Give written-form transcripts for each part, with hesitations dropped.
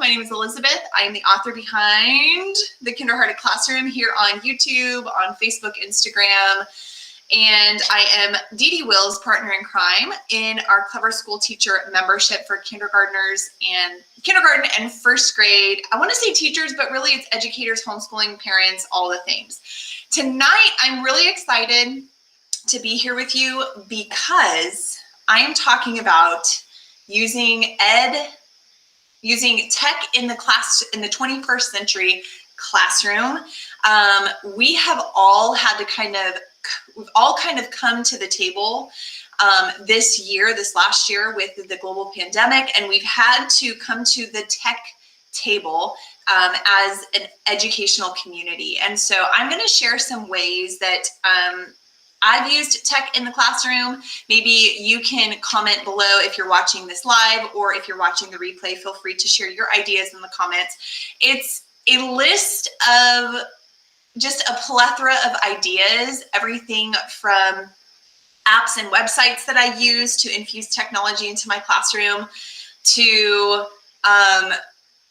My name is Elizabeth. I am the author behind the Kinderhearted Classroom here on YouTube, on Facebook, Instagram, and I am Dee Dee Will's partner in crime in our Clever School Teacher membership for kindergarten and first grade. I want to say teachers, but really it's educators, homeschooling, parents, all the things. Tonight, I'm really excited to be here with you because I am talking about using tech in the 21st century classroom. We have all had to we've all kind of come to the table this last year with the global pandemic, and we've had to come to the tech table as an educational community. And so I'm going to share some ways that I've used tech in the classroom. Maybe you can comment below if you're watching this live, or if you're watching the replay, feel free to share your ideas in the comments. It's a list of just a plethora of ideas, everything from apps and websites that I use to infuse technology into my classroom to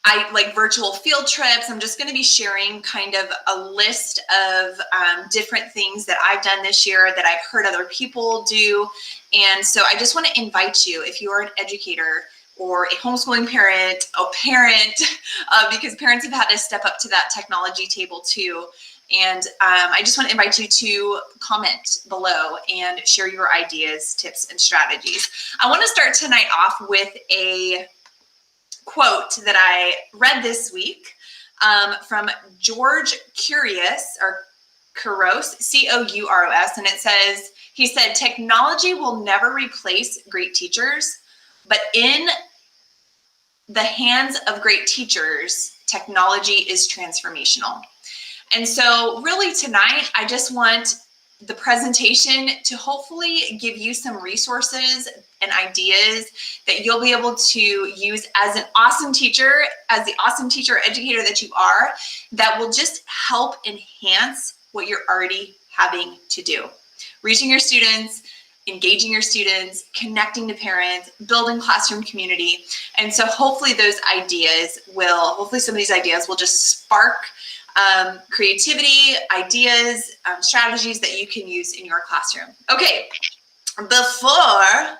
I like virtual field trips. I'm just going to be sharing kind of a list of different things that I've done this year that I've heard other people do. And so I just want to invite you, if you are an educator or a homeschooling parent, because parents have had to step up to that technology table too. And I just want to invite you to comment below and share your ideas, tips, and strategies. I want to start tonight off with a quote that I read this week from George Couros, C-O-U-R-O-S, and it says, he said, "Technology will never replace great teachers, but in the hands of great teachers, technology is transformational." And so really tonight, I just want the presentation to hopefully give you some resources and ideas that you'll be able to use as an awesome teacher, as the awesome teacher or educator that you are, that will just help enhance what you're already having to do. Reaching your students, engaging your students, connecting to parents, building classroom community. And so hopefully some of these ideas will just spark creativity, ideas, strategies that you can use in your classroom. Okay, before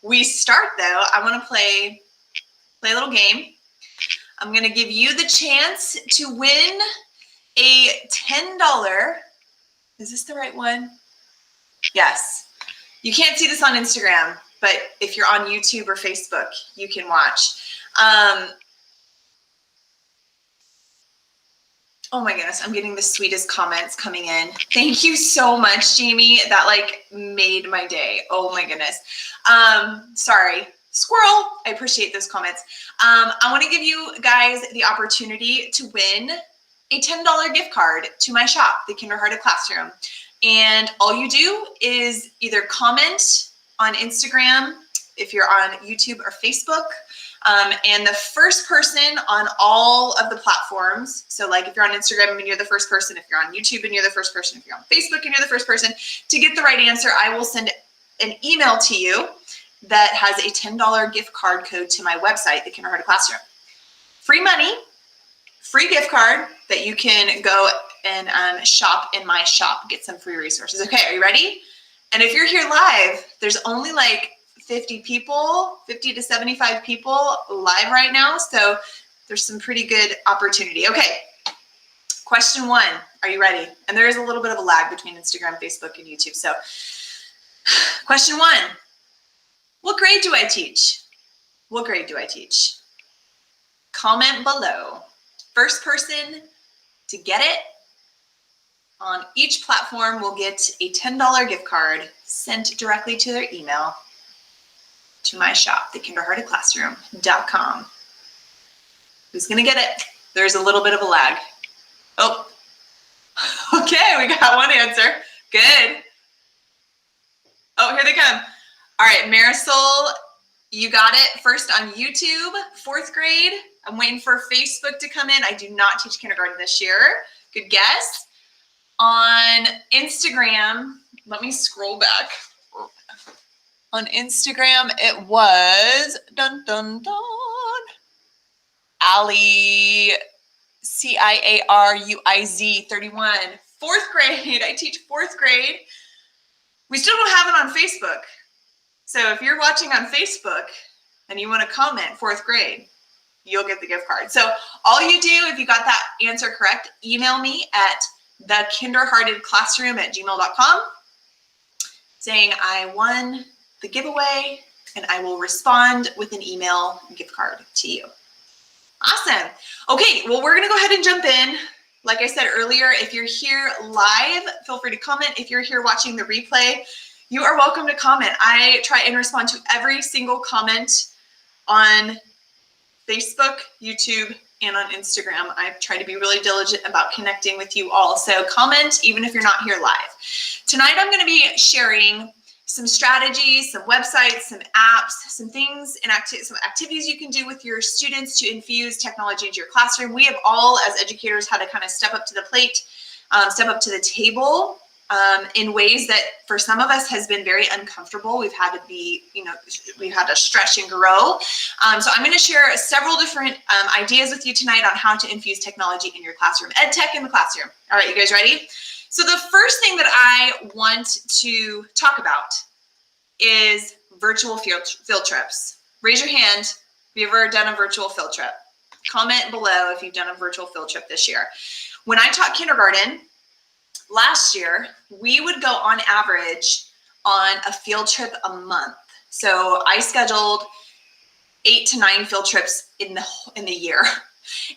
we start though, I want to play a little game. I'm going to give you the chance to win a $10. Is this the right one? Yes. You can't see this on Instagram, but if you're on YouTube or Facebook, you can watch. Oh my goodness, I'm getting the sweetest comments coming in. Thank you so much, Jamie. That made my day. Oh my goodness. Sorry, squirrel. I appreciate those comments. I want to give you guys the opportunity to win a $10 gift card to my shop, the Kinderhearted Classroom. And all you do is either comment on Instagram if you're on YouTube or Facebook. And the first person on all of the platforms, so like if you're on Instagram and you're the first person, if you're on YouTube and you're the first person, if you're on Facebook and you're the first person, to get the right answer, I will send an email to you that has a $10 gift card code to my website, the Kinderhearted Classroom. Free money, free gift card that you can go and shop in my shop, get some free resources. Okay, are you ready? And if you're here live, there's only 50 to 75 people live right now. So there's some pretty good opportunity. Okay, question 1, are you ready? And there is a little bit of a lag between Instagram, Facebook, and YouTube. So question 1, what grade do I teach? What grade do I teach? Comment below. First person to get it on each platform will get a $10 gift card sent directly to their email to my shop, thekinderheartedclassroom.com. Who's going to get it? There's a little bit of a lag. Oh, okay, we got one answer. Good. Oh, here they come. All right, Marisol, you got it. First on YouTube, 4th grade. I'm waiting for Facebook to come in. I do not teach kindergarten this year. Good guess. On Instagram, let me scroll back. On Instagram, it was Ciaruiz, Ciaruiz 31. Fourth grade. I teach fourth grade. We still don't have it on Facebook. So if you're watching on Facebook and you want to comment fourth grade, you'll get the gift card. So all you do, if you got that answer correct, email me at thekinderheartedclassroom@gmail.com saying I won the giveaway, and I will respond with an email gift card to you. Awesome. Okay, well, we're gonna go ahead and jump in. Like I said earlier, if you're here live, feel free to comment. If you're here watching the replay, you are welcome to comment. I try and respond to every single comment on Facebook, YouTube, and on Instagram. I try to be really diligent about connecting with you all. So comment even if you're not here live. Tonight I'm going to be sharing some strategies, some websites, some apps, some things and some activities you can do with your students to infuse technology into your classroom. We have all, as educators, had to kind of step up to the plate, step up to the table in ways that for some of us has been very uncomfortable. We've had to be, we've had to stretch and grow. So I'm going to share several different ideas with you tonight on how to infuse technology in your classroom, ed tech in the classroom. All right, you guys ready? So the first thing that I want to talk about is virtual field trips. Raise your hand if you've ever done a virtual field trip. Comment below if you've done a virtual field trip this year. When I taught kindergarten, last year, we would go on average on a field trip a month. So I scheduled 8 to 9 field trips in the year.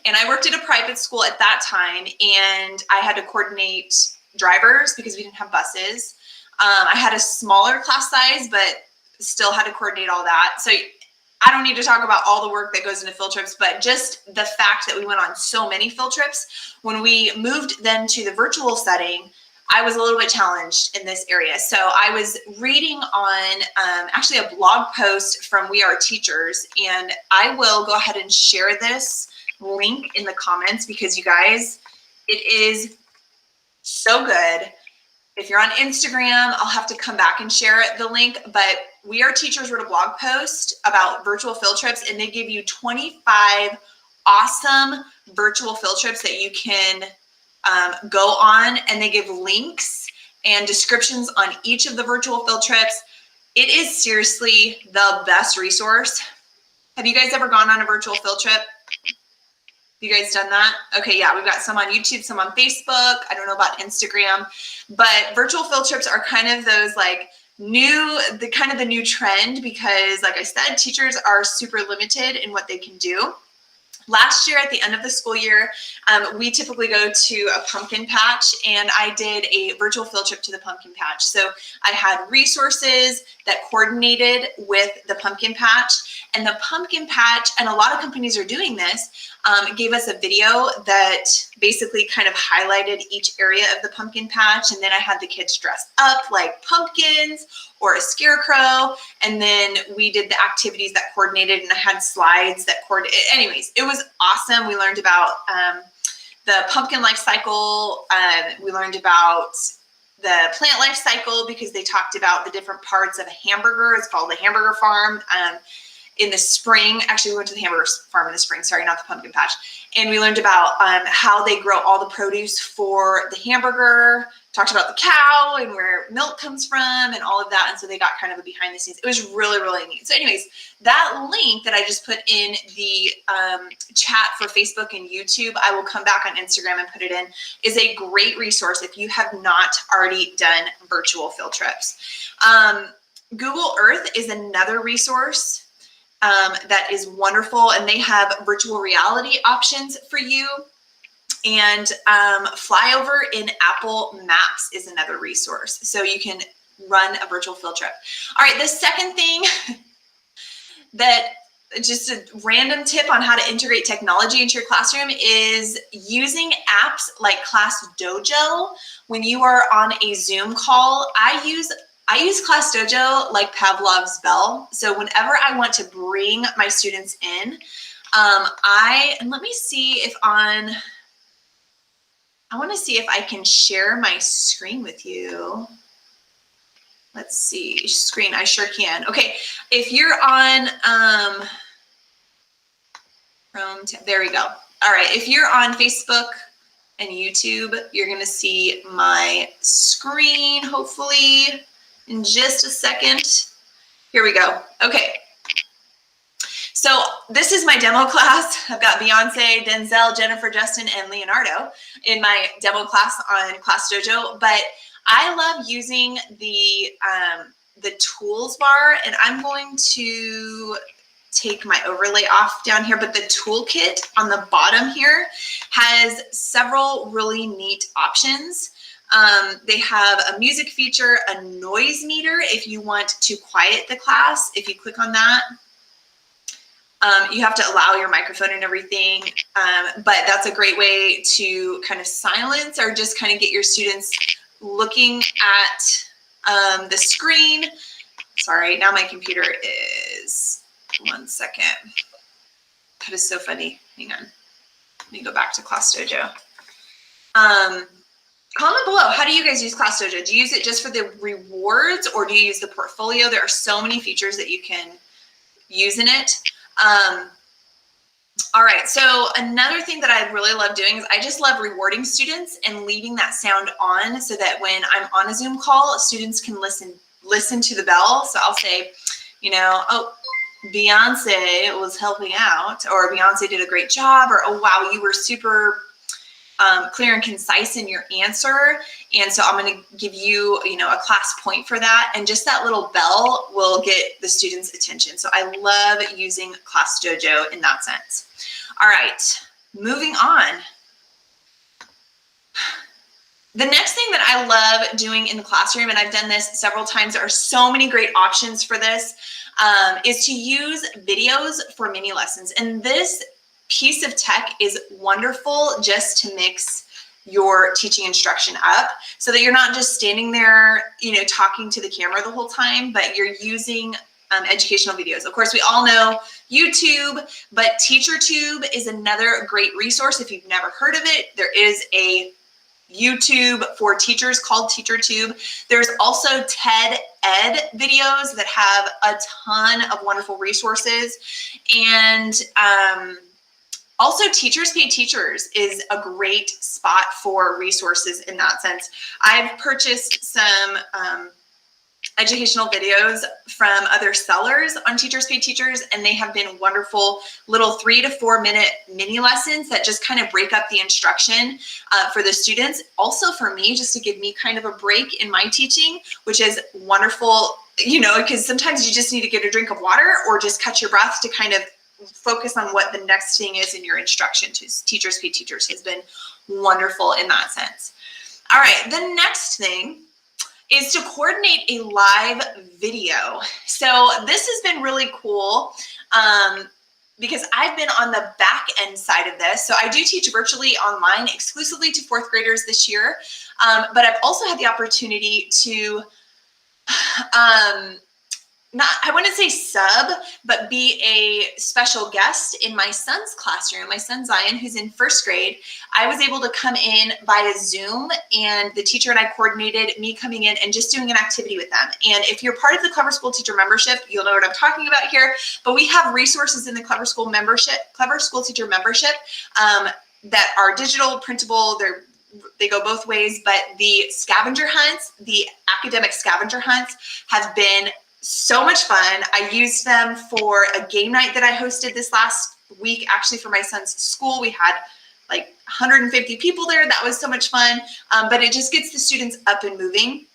And I worked at a private school at that time, and I had to coordinate drivers because we didn't have buses. I had a smaller class size, but still had to coordinate all that. So I don't need to talk about all the work that goes into field trips, but just the fact that we went on so many field trips. When we moved then to the virtual setting, I was a little bit challenged in this area. So I was reading on actually a blog post from We Are Teachers, and I will go ahead and share this link in the comments because you guys, it is so good. If you're on Instagram, I'll have to come back and share the link, but We Are Teachers wrote a blog post about virtual field trips, and they give you 25 awesome virtual field trips that you can go on, and they give links and descriptions on each of the virtual field trips. It is seriously the best resource. Have you guys ever gone on a virtual field trip? You guys done that? Okay, yeah, we've got some on YouTube, some on Facebook. I don't know about Instagram, but virtual field trips are kind of those like the new trend because, like I said, teachers are super limited in what they can do. Last year, at the end of the school year, we typically go to a pumpkin patch, and I did a virtual field trip to the pumpkin patch. So I had resources that coordinated with the pumpkin patch, and the pumpkin patch, and a lot of companies are doing this, gave us a video that basically kind of highlighted each area of the pumpkin patch, and then I had the kids dress up like pumpkins or a scarecrow, and then we did the activities that coordinated, and I had slides that coordinated. Anyways, it was awesome. We learned about the pumpkin life cycle. We learned about the plant life cycle because they talked about the different parts of a hamburger. It's called the hamburger farm. In the spring, actually we went to the hamburger farm in the spring, sorry, not the pumpkin patch. And we learned about how they grow all the produce for the hamburger, talked about the cow and where milk comes from and all of that. And so they got kind of a behind the scenes. It was really, really neat. So anyways, that link that I just put in the chat for Facebook and YouTube, I will come back on Instagram and put it in, is a great resource if you have not already done virtual field trips. Google Earth is another resource that is wonderful, and they have virtual reality options for you. And Flyover in Apple Maps is another resource. So you can run a virtual field trip. All right, the second thing that just a random tip on how to integrate technology into your classroom is using apps like Class Dojo. When you are on a Zoom call, I use Class Dojo like Pavlov's bell. So whenever I want to bring my students in, and let me see if I want to see if I can share my screen with you. Let's see, screen, I sure can. Okay, if you're on, There we go. All right, if you're on Facebook and YouTube, you're gonna see my screen, hopefully, in just a second. Here we go. Okay. So this is my demo class. I've got Beyonce, Denzel, Jennifer, Justin, and Leonardo in my demo class on Class Dojo. But I love using the tools bar, and I'm going to take my overlay off down here, but the toolkit on the bottom here has several really neat options. They have a music feature, a noise meter if you want to quiet the class. If you click on that, you have to allow your microphone and everything, but that's a great way to kind of silence or just kind of get your students looking at the screen. Sorry, now my computer is, 1 second. That is so funny. Hang on. Let me go back to Class Dojo. Comment below, how do you guys use Class Dojo? Do you use it just for the rewards, or do you use the portfolio? There are so many features that you can use in it. All right, so another thing that I really love doing is I just love rewarding students and leaving that sound on so that when I'm on a Zoom call, students can listen to the bell. So I'll say, you know, oh, Beyonce was helping out, or Beyonce did a great job, or oh wow, you were super clear and concise in your answer, and so I'm going to give you, you know, a class point for that, and just that little bell will get the students' attention. So I love using Class Dojo in that sense. All right, moving on. The next thing that I love doing in the classroom, and I've done this several times, there are so many great options for this, is to use videos for mini lessons. And this piece of tech is wonderful just to mix your teaching instruction up so that you're not just standing there, you know, talking to the camera the whole time, but you're using educational videos. Of course, we all know YouTube, but TeacherTube is another great resource. If you've never heard of it, there is a YouTube for teachers called TeacherTube. There's also TED Ed videos that have a ton of wonderful resources. And also, Teachers Pay Teachers is a great spot for resources in that sense. I've purchased some educational videos from other sellers on Teachers Pay Teachers, and they have been wonderful little 3 to 4 minute mini lessons that just kind of break up the instruction for the students. Also for me, just to give me kind of a break in my teaching, which is wonderful, you know, because sometimes you just need to get a drink of water or just catch your breath to kind of focus on what the next thing is in your instruction. Teachers Pay Teachers has been wonderful in that sense. All right, the next thing is to coordinate a live video. So this has been really cool because I've been on the back end side of this. So I do teach virtually online exclusively to 4th graders this year, but I've also had the opportunity to I wouldn't say sub, but be a special guest in my son's classroom. My son Zion, who's in 1st grade, I was able to come in via Zoom, and the teacher and I coordinated me coming in and just doing an activity with them. And if you're part of the Clever School Teacher membership, you'll know what I'm talking about here. But we have resources in the Clever School Teacher membership that are digital, printable. They go both ways, but the scavenger hunts, the academic scavenger hunts, have been so much fun. I used them for a game night that I hosted this last week, actually for my son's school. We had like 150 people there. That was so much fun, but it just gets the students up and moving.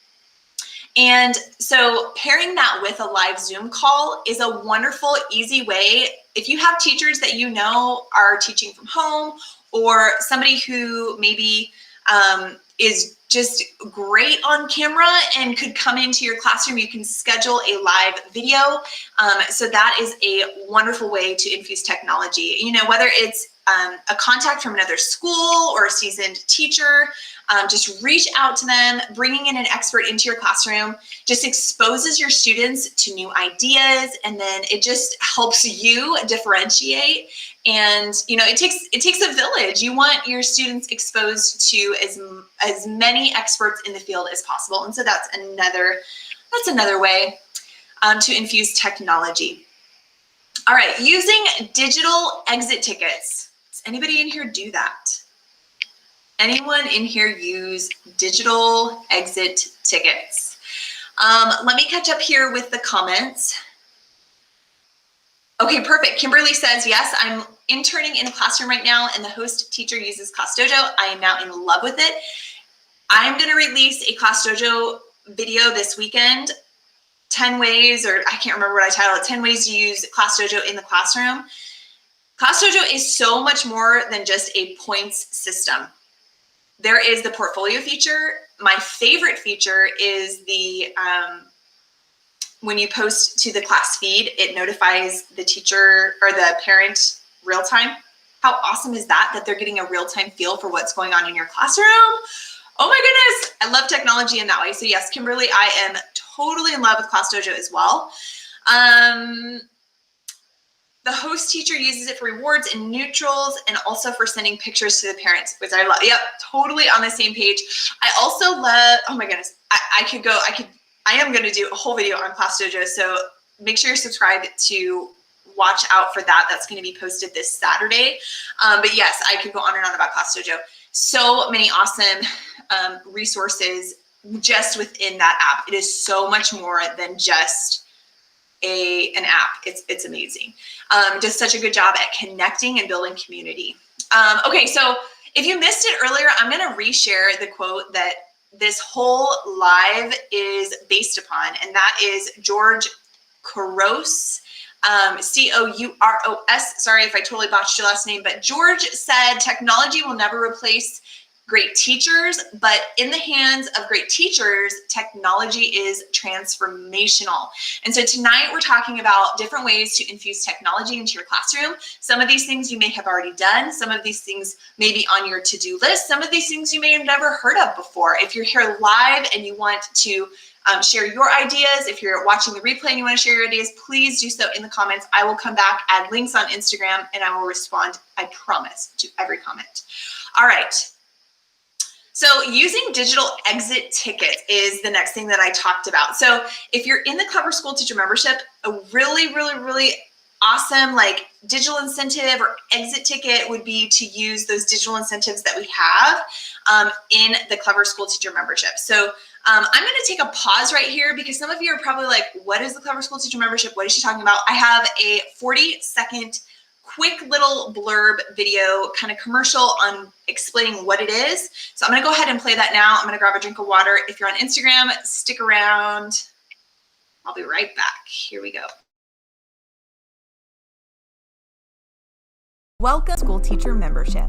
And so pairing that with a live Zoom call is a wonderful, easy way. If you have teachers that you know are teaching from home, or somebody who maybe is just great on camera and could come into your classroom, you can schedule a live video. So that is a wonderful way to infuse technology. You know, whether it's a contact from another school or a seasoned teacher, just reach out to them. Bringing in an expert into your classroom just exposes your students to new ideas, and then it just helps you differentiate. And you know, it takes a village. You want your students exposed to as many experts in the field as possible, and so that's another way to infuse technology. All right, using digital exit tickets. Does anybody in here do that? Anyone in here use digital exit tickets? Let me catch up here with the comments. Okay, perfect. Kimberly says, yes, I'm interning in a classroom right now and the host teacher uses Class Dojo. I am now in love with it. I'm going to release a Class Dojo video this weekend, 10 ways, or I can't remember what I titled it, 10 ways to use Class Dojo in the classroom. Class Dojo is so much more than just a points system. There is the portfolio feature. My favorite feature is the when you post to the class feed, it notifies the teacher or the parent real time. How awesome is that, that they're getting a real-time feel for what's going on in your classroom? Oh my goodness, I love technology in that way. So yes, Kimberly, I am totally in love with Class Dojo as well. The host teacher uses it for rewards and neutrals and also for sending pictures to the parents, which I love. Yep, totally on the same page. I also love, oh my goodness, I am going to do a whole video on Class Dojo. So make sure you're subscribed to watch out for that. That's going to be posted this Saturday. But yes, I could go on and on about Class Dojo. So many awesome resources just within that app. It is so much more than just an app. It's amazing. Does such a good job at connecting and building community. Okay, so if you missed it earlier, I'm going to reshare the quote that this whole live is based upon, and that is George Couros, C-O-U-R-O-S. Sorry if I totally botched your last name, but George said technology will never replace great teachers, but in the hands of great teachers, technology is transformational. And so tonight we're talking about different ways to infuse technology into your classroom. Some of these things you may have already done. Some of these things may be on your to-do list. Some of these things you may have never heard of before. If you're here live and you want to share your ideas, if you're watching the replay and you want to share your ideas, please do so in the comments. I will come back, add links on Instagram, and I will respond, I promise, to every comment. All right. So using digital exit tickets is the next thing that I talked about. So if you're in the Clever School Teacher membership, a really awesome like digital incentive or exit ticket would be to use those digital incentives that we have in the Clever School Teacher membership. So I'm going to take a pause right here because some of you are probably like, what is the Clever School Teacher membership? What is she talking about? I have a 40-second quick little blurb video kind of commercial on explaining what it is. So I'm going to go ahead and play that now. I'm going to grab a drink of water. If you're on Instagram, stick around. I'll be right back. Here we go. Welcome to School Teacher Membership.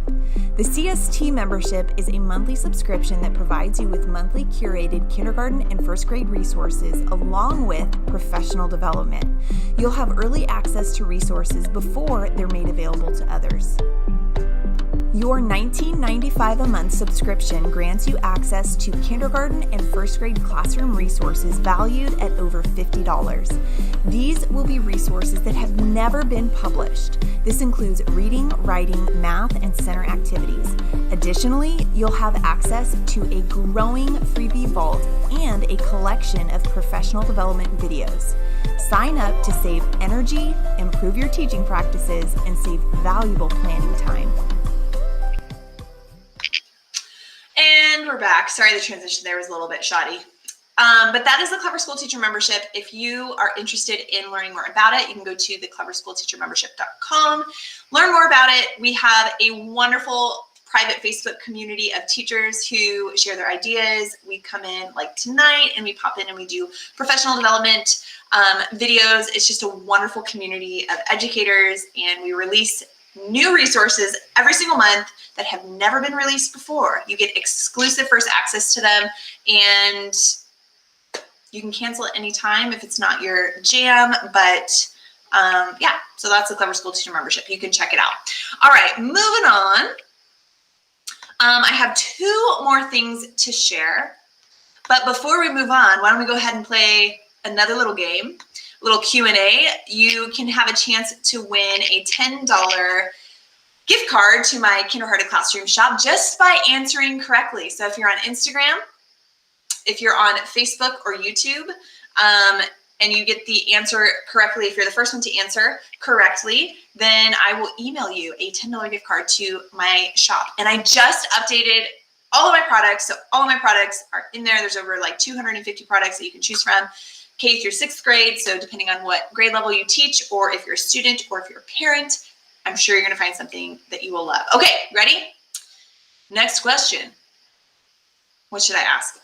The CST membership is a monthly subscription that provides you with monthly curated kindergarten and first grade resources along with professional development. You'll have early access to resources before they're made available to others. Your $19.95 a month subscription grants you access to kindergarten and first grade classroom resources valued at over $50. These will be resources that have never been published. This includes reading, writing, math, and center activities. Additionally, you'll have access to a growing freebie vault and a collection of professional development videos. Sign up to save energy, improve your teaching practices, and save valuable planning time. And we're back. Sorry, the transition there was a little bit shoddy. But that is the Clever School Teacher membership. If you are interested in learning more about it, you can go to thecleverschoolteachermembership.com. Learn more about it. We have a wonderful private Facebook community of teachers who share their ideas. We come in like tonight and we pop in and we do professional development videos. It's just a wonderful community of educators, and we release new resources every single month that have never been released before. You get exclusive first access to them, and you can cancel at any time if it's not your jam, but yeah, so that's the Clever School Teacher membership. You can check it out. All right, moving on. I have two more things to share, but before we move on, why don't we go ahead and play another little game, a little Q&A. You can have a chance to win a $10 gift card to my Kindergarten Classroom shop just by answering correctly. So if you're on Instagram, if you're on Facebook or YouTube, and you get the answer correctly, if you're the first one to answer correctly, then I will email you a $10 gift card to my shop. And I just updated all of my products. So all of my products are in there. There's over like 250 products that you can choose from, K through 6th grade. So depending on what grade level you teach, or if you're a student, or if you're a parent, I'm sure you're going to find something that you will love. Okay, ready? Next question. What should I ask?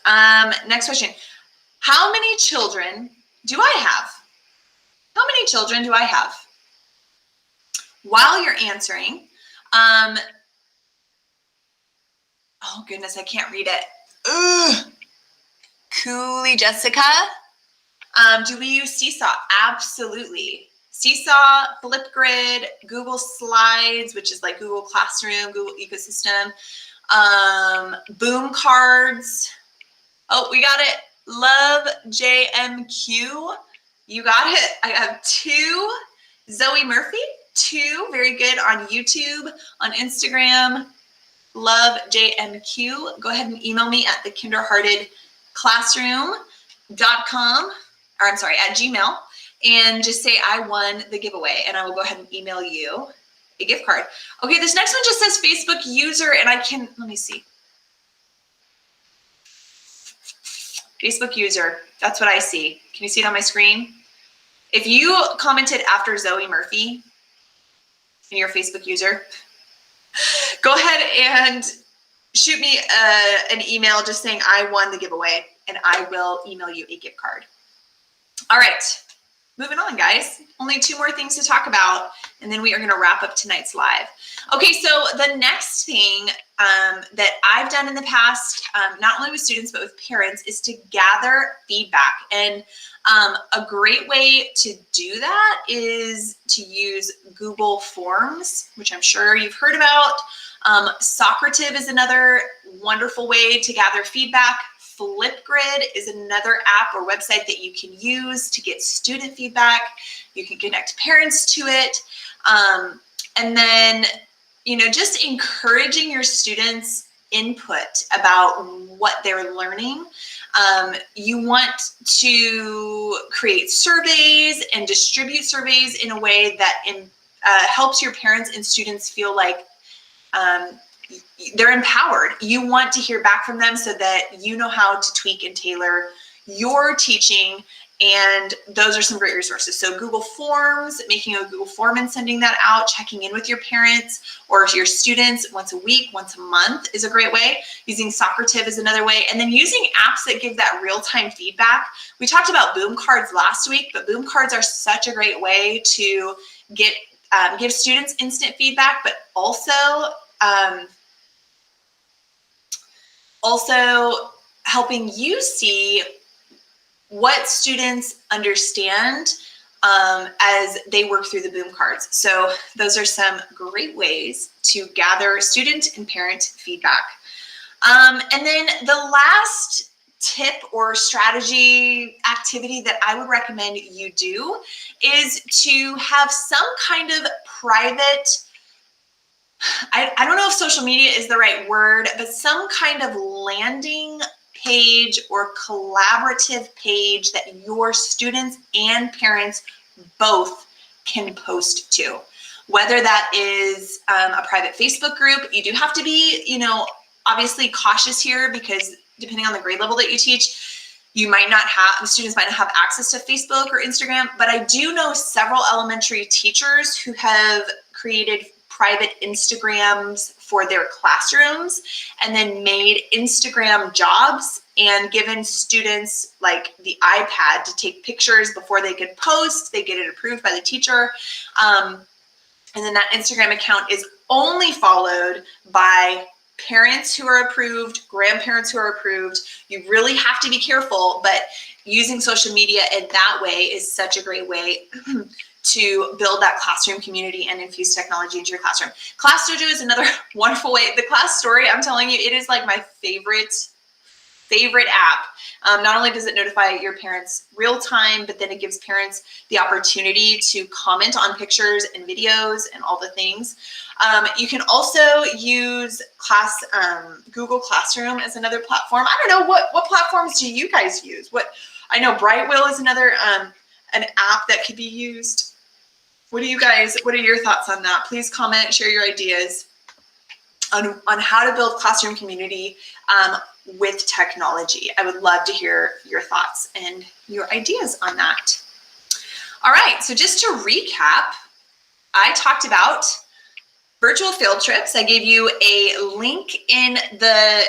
Next question. How many children do I have? How many children do I have? While you're answering, oh goodness, I can't read it. Ugh. Cooley Jessica. Do we use Seesaw? Absolutely. Seesaw, Flipgrid, Google Slides, which is like Google Classroom, Google Ecosystem, Boom Cards. Oh, we got it. Love JMQ. You got it. I have 2. Zoe Murphy, 2. Very good on YouTube, on Instagram. Love JMQ. Go ahead and email me at thekinderheartedclassroom.com, or I'm sorry, at Gmail, and just say I won the giveaway, and I will go ahead and email you a gift card. Okay, this next one just says Facebook user, and let me see. Facebook user, that's what I see. Can you see it on my screen? If you commented after Zoe Murphy and you're a Facebook user, go ahead and shoot me an email just saying I won the giveaway, and I will email you a gift card. All right, moving on, guys. Only 2 more things to talk about, and then we are going to wrap up tonight's live. Okay, so the next thing that I've done in the past, not only with students but with parents, is to gather feedback. And a great way to do that is to use Google Forms, which I'm sure you've heard about. Socrative is another wonderful way to gather feedback. Flipgrid is another app or website that you can use to get student feedback. You can connect parents to it. And then, just encouraging your students' input about what they're learning. You want to create surveys and distribute surveys in a way that helps your parents and students feel like they're empowered. You want to hear back from them so that you know how to tweak and tailor your teaching. And those are some great resources. So Google Forms, making a Google form and sending that out, checking in with your parents or your students once a week, once a month is a great way. Using Socrative is another way. And then using apps that give that real-time feedback. We talked about Boom Cards last week, but Boom Cards are such a great way to give students instant feedback, but also helping you see what students understand as they work through the Boom Cards. So those are some great ways to gather student and parent feedback. And then the last tip or strategy activity that I would recommend you do is to have some kind of private, I don't know if social media is the right word, but some kind of landing page or collaborative page that your students and parents both can post to. Whether that is a private Facebook group, you do have to be, obviously cautious here, because depending on the grade level that you teach, the students might not have access to Facebook or Instagram, but I do know several elementary teachers who have created private Instagrams for their classrooms and then made Instagram jobs and given students like the iPad to take pictures before they could post. They get it approved by the teacher. And then that Instagram account is only followed by parents who are approved, grandparents who are approved. You really have to be careful, but using social media in that way is such a great way to build that classroom community and infuse technology into your classroom. Class Dojo is another wonderful way. The Class Story, I'm telling you, it is like my favorite app. Not only does it notify your parents real time, but then it gives parents the opportunity to comment on pictures and videos and all the things. You can also use Google Classroom as another platform. I don't know, what platforms do you guys use? I know Brightwheel is another an app that could be used. What are your thoughts on that? Please comment, share your ideas on how to build classroom community with technology. I would love to hear your thoughts and your ideas on that. All right, so just to recap, I talked about virtual field trips. I gave you a link in the,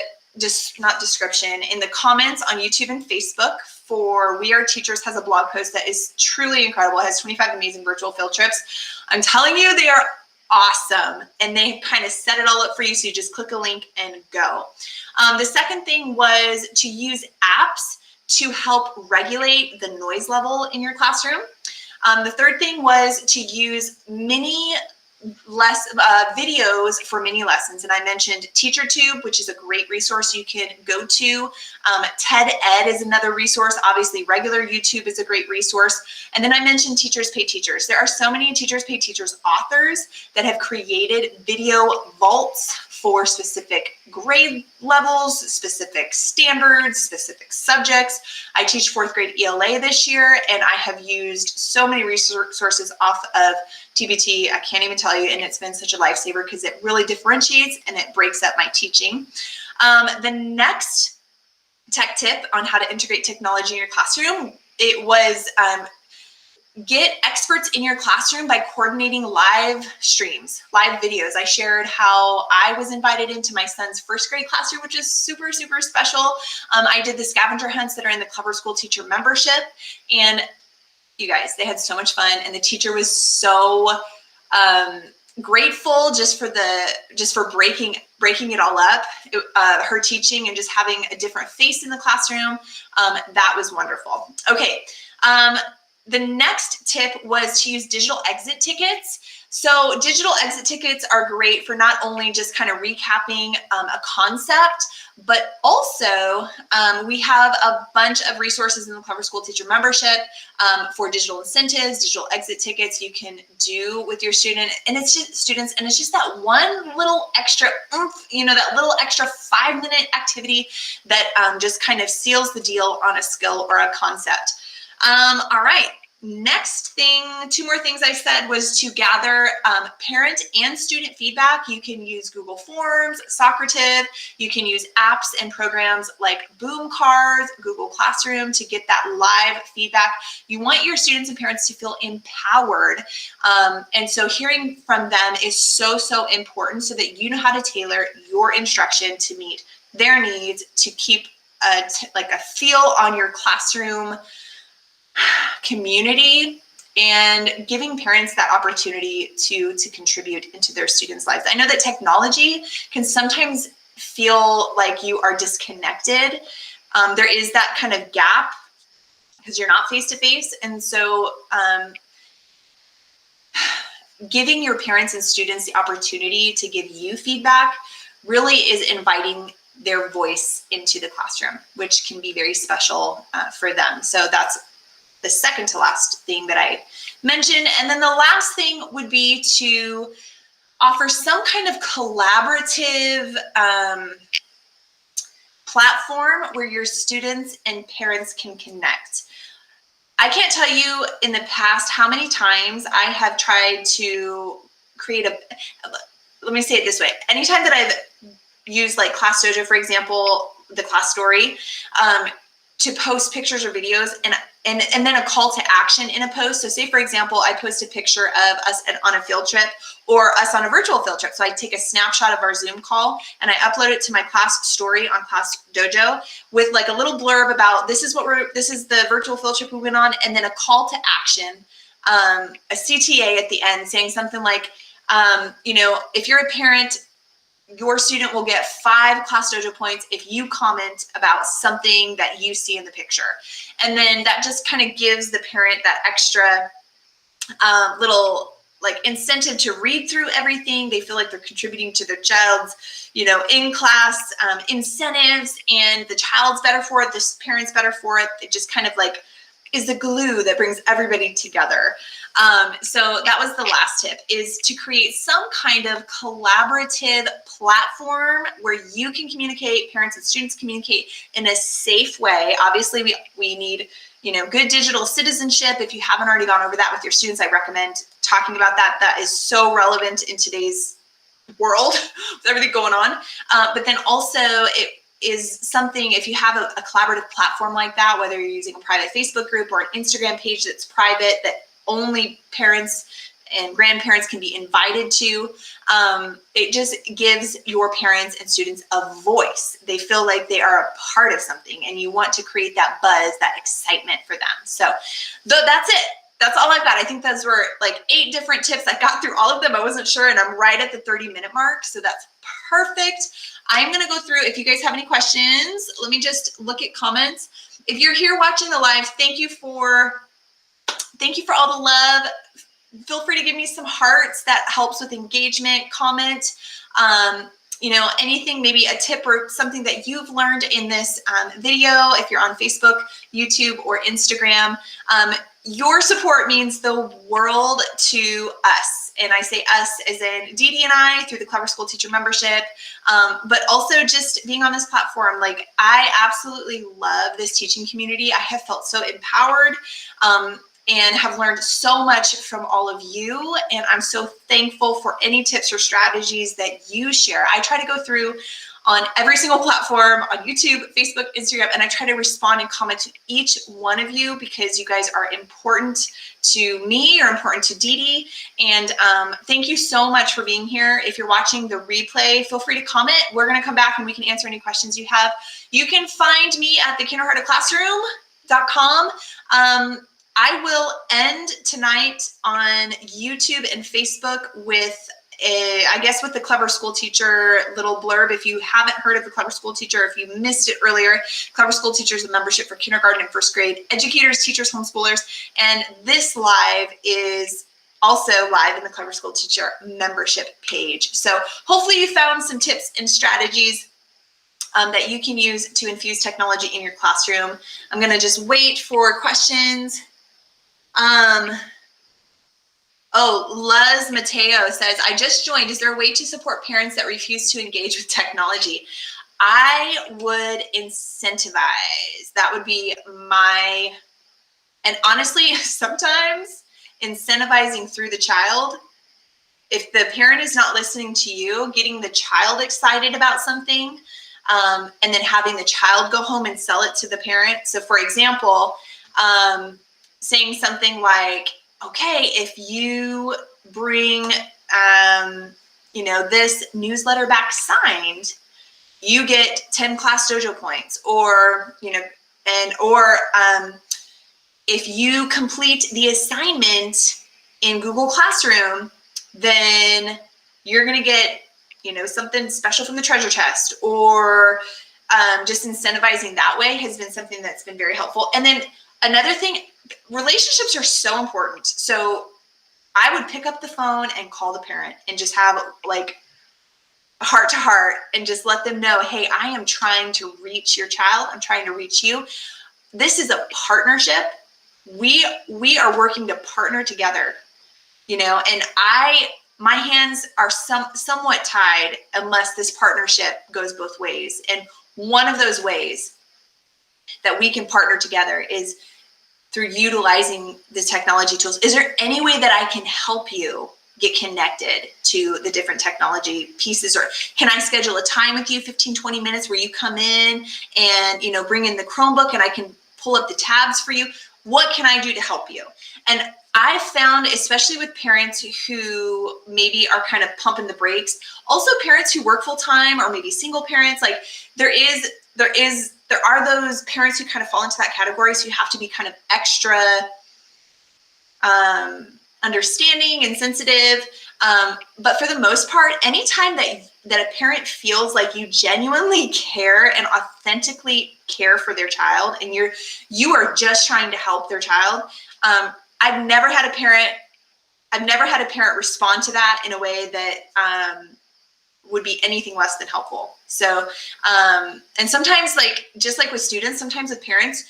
not description, in the comments on YouTube and Facebook for We Are Teachers has a blog post that is truly incredible. It has 25 amazing virtual field trips. I'm telling you, they are awesome. And they kind of set it all up for you. So you just click a link and go. The second thing was to use apps to help regulate the noise level in your classroom. The third thing was to use videos for mini lessons. And I mentioned TeacherTube, which is a great resource you can go to. TED Ed is another resource. Obviously, regular YouTube is a great resource. And then I mentioned Teachers Pay Teachers. There are so many Teachers Pay Teachers authors that have created video vaults for specific grade levels, specific standards, specific subjects. I teach 4th grade ELA this year, and I have used so many resources off of TPT, I can't even tell you, and it's been such a lifesaver because it really differentiates and it breaks up my teaching. The next tech tip on how to integrate technology in your classroom, it was get experts in your classroom by coordinating live streams, live videos. I shared how I was invited into my son's 1st grade classroom, which is super, super special. I did the scavenger hunts that are in the Clever School Teacher membership, and you guys, they had so much fun, and the teacher was so grateful just for breaking it all up. Her teaching and just having a different face in the classroom. That was wonderful. Okay. The next tip was to use digital exit tickets. So digital exit tickets are great for not only just kind of recapping a concept, but also we have a bunch of resources in the Clever School Teacher membership for digital incentives, digital exit tickets you can do with your student, and it's just that one little extra oomph, that little extra 5-minute activity that just kind of seals the deal on a skill or a concept. All right. Next thing, 2 more things I said was to gather parent and student feedback. You can use Google Forms, Socrative. You can use apps and programs like Boom Cards, Google Classroom to get that live feedback. You want your students and parents to feel empowered. And so hearing from them is so, so important so that you know how to tailor your instruction to meet their needs, to keep a feel on your classroom community, and giving parents that opportunity to contribute into their students' lives. I know that technology can sometimes feel like you are disconnected. There is that kind of gap because you're not face-to-face. And so giving your parents and students the opportunity to give you feedback really is inviting their voice into the classroom, which can be very special for them. So that's the second to last thing that I mentioned. And then the last thing would be to offer some kind of collaborative platform where your students and parents can connect. I can't tell you in the past how many times I have tried to create let me say it this way. Anytime that I've used like Class Dojo, for example, the class story, to post pictures or videos and then a call to action in a post. So say, for example, I post a picture of us on a field trip or us on a virtual field trip. So I take a snapshot of our Zoom call and I upload it to my class story on Class Dojo with like a little blurb about this is the virtual field trip we went on, and then a call to action, a CTA at the end saying something like, if you're a parent, your student will get 5 Class Dojo points if you comment about something that you see in the picture. And then that just kind of gives the parent that extra little like incentive to read through everything. They feel like they're contributing to their child's, in-class incentives, and the child's better for it, the parent's better for it. It just kind of like is the glue that brings everybody together. So that was the last tip, is to create some kind of collaborative platform where you can communicate, parents and students communicate in a safe way. Obviously, we need, good digital citizenship. If you haven't already gone over that with your students, I recommend talking about that. That is so relevant in today's world with everything going on. But then also it is something, if you have a collaborative platform like that, whether you're using a private Facebook group or an Instagram page that's private, that only parents and grandparents can be invited to, it just gives your parents and students a voice. They feel like they are a part of something, and you want to create that buzz, that excitement for them. So that's it. That's all I've got. I think those were like 8 different tips. I got through all of them. I wasn't sure, and I'm right at the 30-minute mark, so that's perfect. I'm going to go through, if you guys have any questions, let me just look at comments. If you're here watching the live, thank you for all the love. Feel free to give me some hearts. That helps with engagement. Comment, anything, maybe a tip or something that you've learned in this video. If you're on Facebook, YouTube, or Instagram, your support means the world to us. And I say us as in Dee Dee and I through the Clever School Teacher membership, but also just being on this platform. Like, I absolutely love this teaching community. I have felt so empowered and have learned so much from all of you. And I'm so thankful for any tips or strategies that you share. I try to go through on every single platform, on YouTube, Facebook, Instagram, and I try to respond and comment to each one of you because you guys are important to me, you're important to Dee Dee, and thank you so much for being here. If you're watching the replay, feel free to comment. We're gonna come back and we can answer any questions you have. You can find me at thekindergartenclassroom.com. I will end tonight on YouTube and Facebook with with the Clever School Teacher little blurb. If you haven't heard of the Clever School Teacher, if you missed it earlier, Clever School Teacher is a membership for kindergarten and first grade educators, teachers, homeschoolers, and this live is also live in the Clever School Teacher membership page. So hopefully you found some tips and strategies that you can use to infuse technology in your classroom. I'm gonna just wait for questions. Luz Mateo says, I just joined. Is there a way to support parents that refuse to engage with technology? I would incentivize. That would be and honestly, sometimes incentivizing through the child. If the parent is not listening to you, getting the child excited about something, and then having the child go home and sell it to the parent. So for example, saying something like, okay, if you bring, this newsletter back signed, you get 10 class dojo points, or, if you complete the assignment in Google Classroom, then you're going to get, something special from the treasure chest, or just incentivizing that way has been something that's been very helpful. And then another thing, relationships are so important. So I would pick up the phone and call the parent and just have like heart to heart and just let them know, hey, I am trying to reach your child. I'm trying to reach you. This is a partnership. We are working to partner together, and my hands are somewhat tied unless this partnership goes both ways. And one of those ways that we can partner together is through utilizing the technology tools. Is there any way that I can help you get connected to the different technology pieces? Or can I schedule a time with you, 15, 20 minutes, where you come in and, bring in the Chromebook and I can pull up the tabs for you? What can I do to help you? And I found, especially with parents who maybe are kind of pumping the brakes, also parents who work full time, or maybe single parents, like there are those parents who kind of fall into that category. So you have to be kind of extra understanding and sensitive. But for the most part, anytime that a parent feels like you genuinely care and authentically care for their child, and you are just trying to help their child, I've never had a parent respond to that in a way that would be anything less than helpful. So, and sometimes, just like with students, sometimes with parents,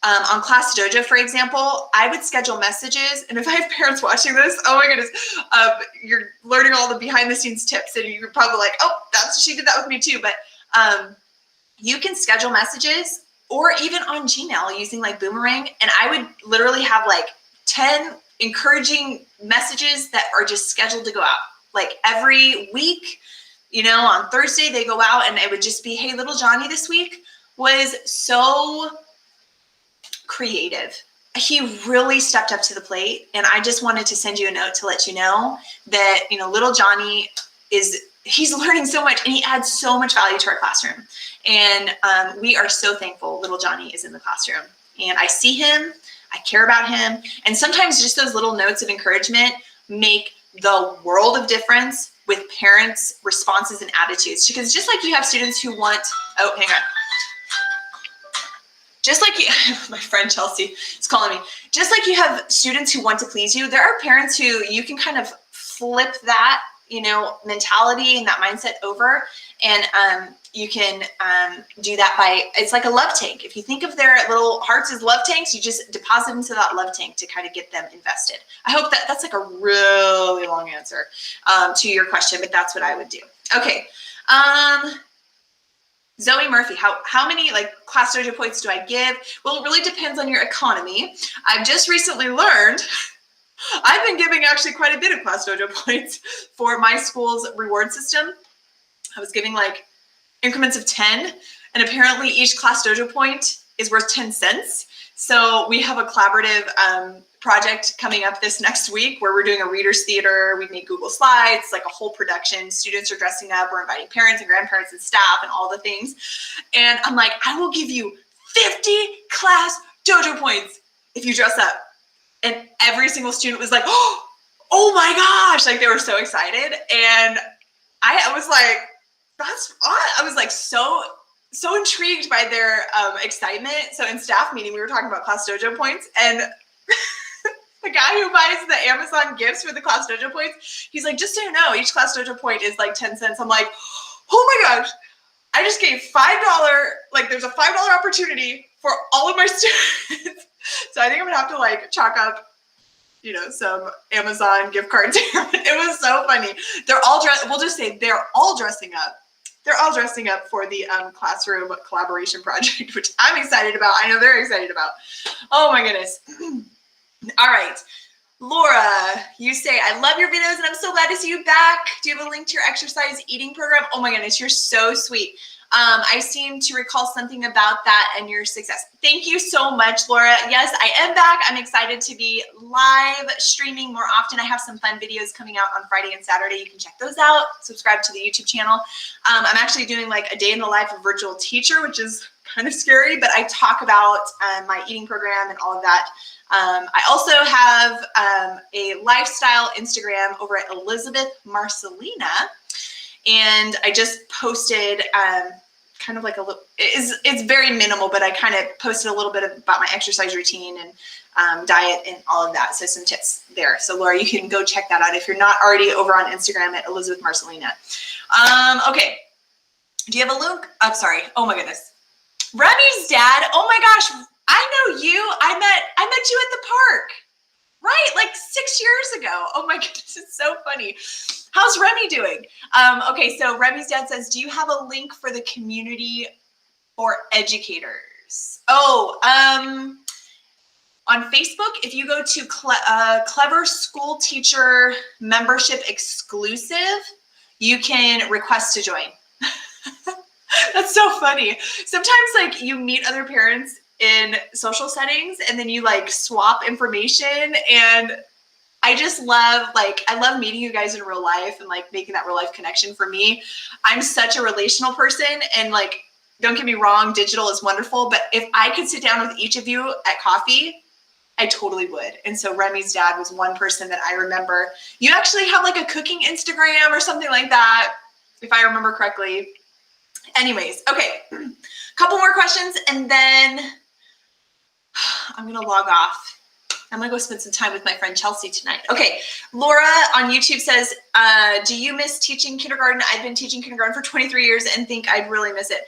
On Class Dojo, for example, I would schedule messages. And if I have parents watching this, oh my goodness, you're learning all the behind the scenes tips. And you're probably like, oh, she did that with me too. But you can schedule messages or even on Gmail using like Boomerang. And I would literally have like 10 encouraging messages that are just scheduled to go out. Like every week, on Thursday they go out, and it would just be, hey, little Johnny this week was so creative. He really stepped up to the plate, and I just wanted to send you a note to let you know that, little Johnny he's learning so much, and he adds so much value to our classroom. And we are so thankful little Johnny is in the classroom. And I see him, I care about him. And sometimes just those little notes of encouragement make the world of difference with parents' responses and attitudes. Because just like you have students who want, oh, hang on. Just like my friend Chelsea is calling me. Just like you have students who want to please you, there are parents who you can kind of flip that, mentality and that mindset over. And you can do that by, it's like a love tank. If you think of their little hearts as love tanks, you just deposit into that love tank to kind of get them invested. I hope that's like a really long answer to your question, but that's what I would do. Okay. Zoe Murphy, how many like Class Dojo points do I give? Well, it really depends on your economy. I've just recently learned I've been giving actually quite a bit of Class Dojo points for my school's reward system. I was giving like increments of 10, and apparently each Class Dojo point is worth 10 cents. So we have a collaborative project coming up this next week where we're doing a reader's theater. We've made Google Slides, like a whole production. Students are dressing up. We're inviting parents and grandparents and staff and all the things. And I'm like, I will give you 50 Class Dojo points if you dress up. And every single student was like, oh my gosh, like they were so excited. And I was like, that's odd. I was like so intrigued by their excitement. So in staff meeting, we were talking about Class Dojo points, and the guy who buys the Amazon gifts for the Class Dojo points, he's like, just so you know, each Class Dojo point is like 10 cents. I'm like, oh my gosh, I just gave $5, like there's a $5 opportunity for all of my students. So I think I'm gonna have to like chalk up, some Amazon gift cards here. It was so funny. They're all dressed. We'll just say they're all dressing up. They're all dressing up for the classroom collaboration project, which I'm excited about. I know they're excited about. Oh my goodness. All right. Laura, you say, I love your videos and I'm so glad to see you back. Do you have a link to your exercise eating program? Oh my goodness, you're so sweet. I seem to recall something about that and your success. Thank you so much, Laura. Yes, I am back. I'm excited to be live streaming more often. I have some fun videos coming out on Friday and Saturday. You can check those out. Subscribe to the YouTube channel. I'm actually doing like a day in the life of virtual teacher, which is kind of scary, but I talk about my eating program and all of that. I also have a lifestyle Instagram over at Elizabeth Marcelina. And I just posted kind of like a little, it's very minimal, but I kind of posted a little bit about my exercise routine and diet and all of that. So some tips there. So Laura, you can go check that out if you're not already over on Instagram at Elizabeth Marcelina. Okay. Do you have a link? I'm sorry. Oh my goodness. Remy's dad. Oh my gosh. I know you. I met you at the park, right? Like 6 years ago. Oh my goodness. It's so funny. How's Remy doing? Okay, so Remy's dad says, do you have a link for the community for educators? Oh, on Facebook, if you go to Clever School Teacher Membership Exclusive, you can request to join. That's so funny. Sometimes like you meet other parents in social settings and then you like swap information, and I just love, I love meeting you guys in real life and like making that real life connection. For me, I'm such a relational person, and like, don't get me wrong, digital is wonderful, but if I could sit down with each of you at coffee, I totally would. And so Remy's dad was one person that I remember. You actually have like a cooking Instagram or something like that, if I remember correctly. Anyways, okay, couple more questions and then I'm gonna log off. I'm gonna go spend some time with my friend Chelsea tonight. Okay, Laura on YouTube says, do you miss teaching kindergarten? I've been teaching kindergarten for 23 years and think I'd really miss it.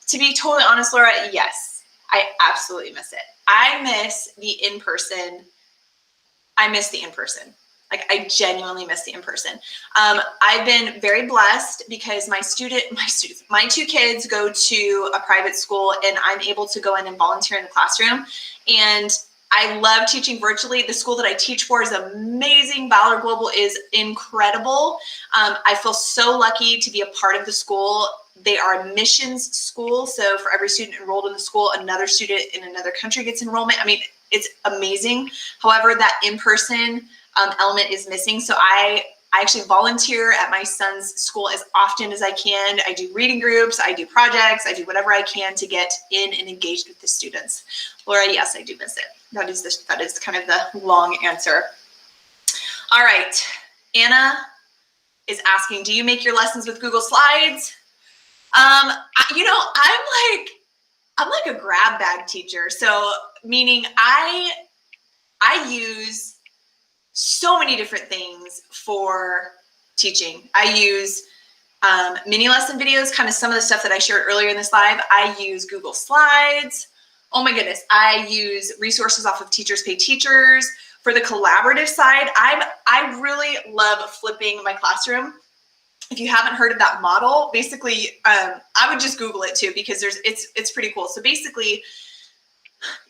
To be totally honest, Laura, yes. I absolutely miss it. I miss the in-person. Like I genuinely miss the in-person. I've been very blessed because my two kids go to a private school and I'm able to go in and volunteer in the classroom. And I love teaching virtually. The school that I teach for is amazing. Valor Global is incredible. I feel so lucky to be a part of the school. They are a missions school. So for every student enrolled in the school, another student in another country gets enrollment. I mean, it's amazing. However, that in-person element is missing. So I actually volunteer at my son's school as often as I can. I do reading groups, I do projects, I do whatever I can to get in and engaged with the students. Laura, yes, I do miss it. That is kind of the long answer. All right, Anna is asking, do you make your lessons with Google Slides? You know, I'm like a grab bag teacher. So meaning I use so many different things for teaching. I use mini lesson videos, kind of some of the stuff that I shared earlier in this live. I use Google Slides. Oh my goodness. I use resources off of Teachers Pay Teachers. For the collaborative side, I really love flipping my classroom. If you haven't heard of that model, basically, I would just Google it too, because it's pretty cool. So basically,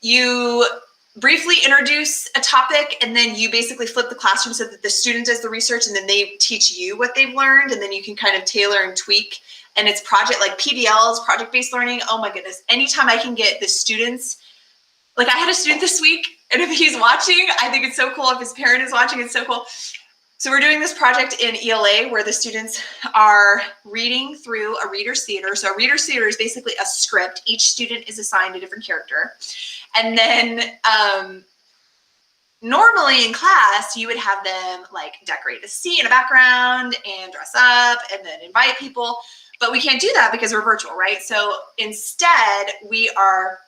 you briefly introduce a topic and then you basically flip the classroom so that the student does the research and then they teach you what they've learned, and then you can kind of tailor and tweak. And it's project like PBLs, project-based learning. Oh my goodness. Anytime I can get the students, like I had a student this week, and if he's watching, I think it's so cool. If his parent is watching, it's so cool. So we're doing this project in ELA where the students are reading through a reader's theater. So a reader's theater is basically a script. Each student is assigned a different character. And then normally in class, you would have them like decorate a scene in a background and dress up and then invite people. But we can't do that because we're virtual, right? So instead, we are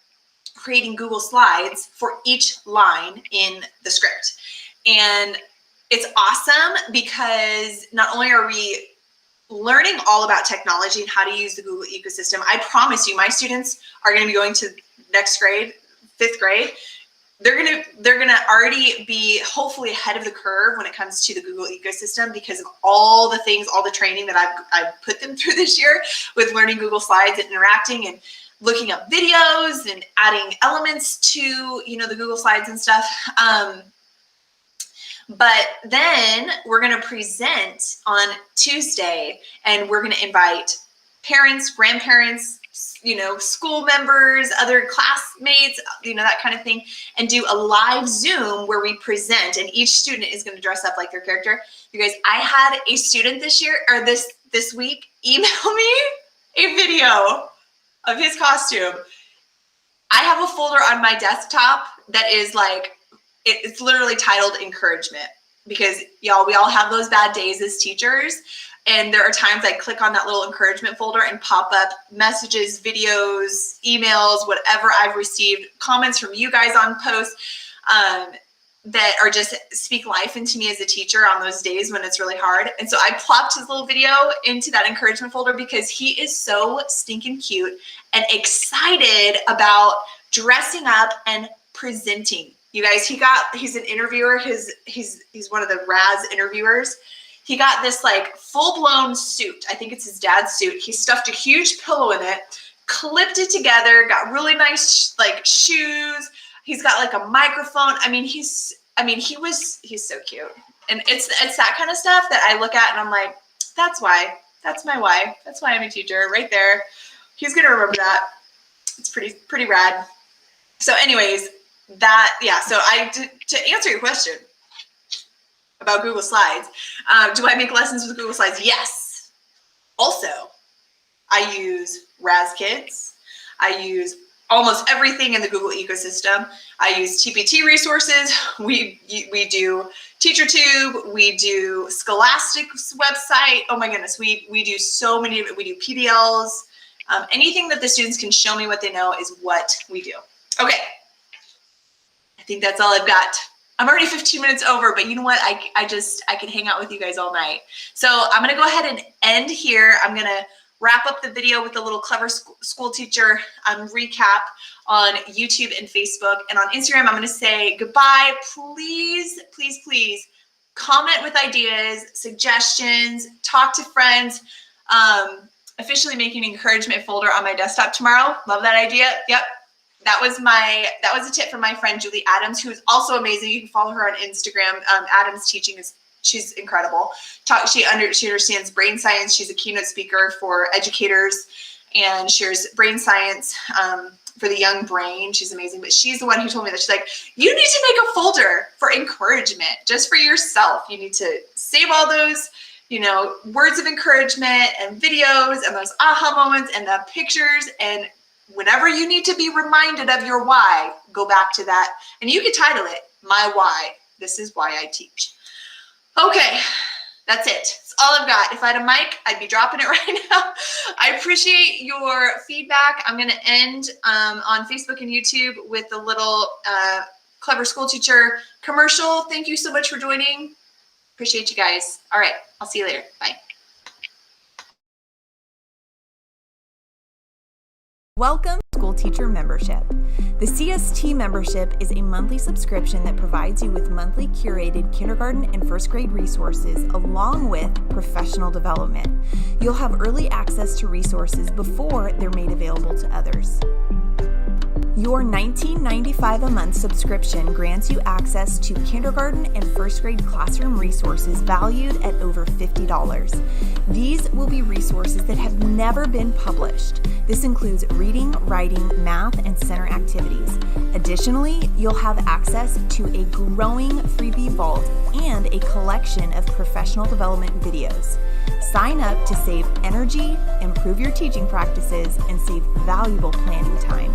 creating Google Slides for each line in the script. And it's awesome because not only are we learning all about technology and how to use the Google ecosystem, I promise you, my students are going to be going to next grade, 5th grade. They're gonna already be hopefully ahead of the curve when it comes to the Google ecosystem because of all the things, all the training that I've put them through this year with learning Google Slides and interacting and looking up videos and adding elements to, you know, the Google Slides and stuff. But then we're going to present on Tuesday, and we're going to invite parents, grandparents, you know, school members, other classmates, you know, that kind of thing, and do a live Zoom where we present, and each student is going to dress up like their character. You guys, I had a student this week email me a video of his costume. I have a folder on my desktop that is like, it's literally titled encouragement, because y'all, we all have those bad days as teachers. And there are times I click on that little encouragement folder and pop up messages, videos, emails, whatever I've received, comments from you guys on posts that are just speak life into me as a teacher on those days when it's really hard. And so I plopped his little video into that encouragement folder because he is so stinking cute and excited about dressing up and presenting. You guys, he's an interviewer. He's one of the Raz interviewers. He got this like full-blown suit. I think it's his dad's suit. He stuffed a huge pillow in it, clipped it together, got really nice like shoes. He's got like a microphone. I mean, he's so cute. And it's that kind of stuff that I look at and I'm like, that's my why. That's why I'm a teacher right there. He's going to remember that. It's pretty rad. So anyways, so to answer your question about Google Slides, do I make lessons with Google Slides? Yes. Also, I use Raz Kids. I use almost everything in the Google ecosystem. I use TPT resources. We do TeacherTube. We do Scholastic's website. Oh my goodness, we do so many. We do PBLs. Anything that the students can show me what they know is what we do. Okay. I think that's all I've got. I'm already 15 minutes over, but you know what? I can hang out with you guys all night. So I'm going to go ahead and end here. I'm going to wrap up the video with a little clever school teacher recap on YouTube and Facebook. And on Instagram, I'm going to say goodbye. Please, please, please comment with ideas, suggestions, talk to friends. Officially making an encouragement folder on my desktop tomorrow. Love that idea. Yep. That was a tip from my friend Julie Adams, who is also amazing. You can follow her on Instagram. Adams Teaching she's incredible. She understands brain science. She's a keynote speaker for educators and shares brain science for the young brain. She's amazing. But she's the one who told me that. She's like, you need to make a folder for encouragement just for yourself. You need to save all those, words of encouragement and videos and those aha moments and the pictures. And whenever you need to be reminded of your why, go back to that. And you can title it, My Why. This is why I teach. Okay, that's it. That's all I've got. If I had a mic, I'd be dropping it right now. I appreciate your feedback. I'm going to end on Facebook and YouTube with a little clever school teacher commercial. Thank you so much for joining. Appreciate you guys. All right, I'll see you later. Bye. Welcome to School Teacher Membership. The CST membership is a monthly subscription that provides you with monthly curated kindergarten and first grade resources along with professional development. You'll have early access to resources before they're made available to others. Your $19.95 a month subscription grants you access to kindergarten and first grade classroom resources valued at over $50. These will be resources that have never been published. This includes reading, writing, math, and center activities. Additionally, you'll have access to a growing freebie vault and a collection of professional development videos. Sign up to save energy, improve your teaching practices, and save valuable planning time.